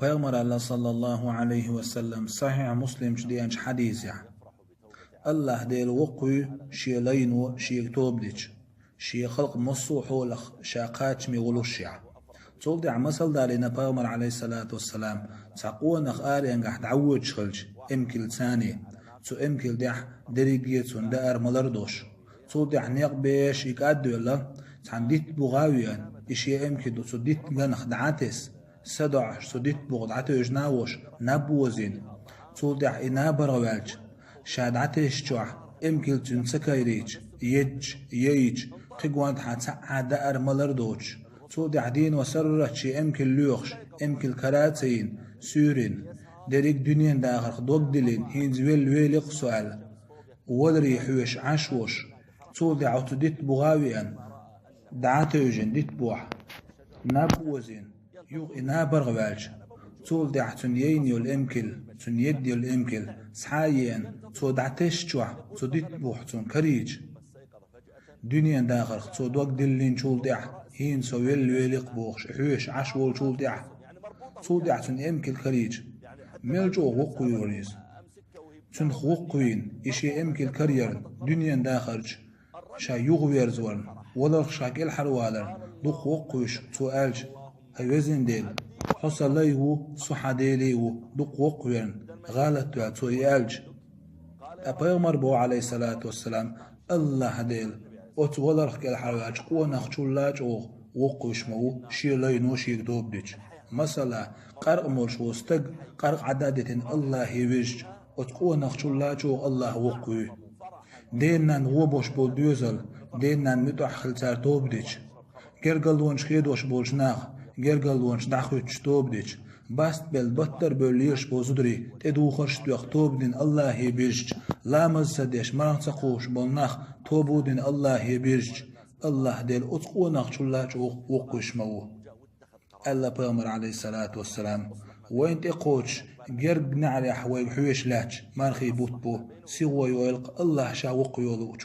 پیغمبر الله صلى الله عليه وسلم صحيح مسلم جديانش حديث يعني الله ديل وقوي شي لينو شي توبديش شي خلق مصو حولخ شاقات ميغلوش يعني تول دع مسل دارينا پیغمبر عليه الصلاة والسلام تقوى نخ آريان قاعد عوج خلج امكل ثاني تو امكل دع دريجيتون دار ملردوش تول دع نيق بيش يقعدو يلا تحديت بغاويان إشي امكل دو تديت غنخ دعاتس سدع سديت بغدعته يجناوش نبوزين تول دع إنا بروالج شادعتش جوع امكل تنسكايريج يج قيقوان حتى دار ملردوش تو دعدين وسررت شي امكل لوخش امكل كراتين سورين دريك دنيا داخل دوق دلين هين زويل ويلق سؤال ولري حوش عشوش تو دعوت ديت بغاويا دعات يوجن ديت بوح نابوزين يوغ إنا برغوالج تول دعتن ييني والامكل تن يدي والامكل سحايين تو دعتش جوع تو ديت بوح تن كريج دنيا داخل تو دوق دلين شول دع هين سويل ويلق بوخش حوش عشوال شول دع تن امكل كريج ملجو وقو يوريز تن وقوين إشي امكل كرير دنيا داخلج شا يغوير زورن ولرخ شاكل حروالر دوخ وقوش تو ألج هيوزن ديل حصل ليه صحا ديليه دوخ وقوين غالت تو يألج أبيغمر بو عليه الصلاة والسلام الله ديل أت ولرخ كل حرواج قوة نخشولاج أو وقوش مو شي لينو شي دوب ديج مثلا قرق مرش وستق قرق عدادة الله يوجج أت قوة نخشولاج أو الله وقوي دينا نغوبوش بول دوزل دينا متوح خلتار دوب ديج جرقلونش خيدوش بولش ناخ جرقلونش داخوش دوب ديج باست بل بطر بوليش بوزدري تدوخرش دوخ توب دين الله يبيج لا مزدش مران تقوش بولناخ توبو دين الله يبيج الله ديل أتقو نخشولاج وقوش مو الله بامر عليه الصلاة والسلام وين تقوش جرق نعري حوي حويش لاج مارخي بوت بو سيغوي ويلق الله شا وقو يولو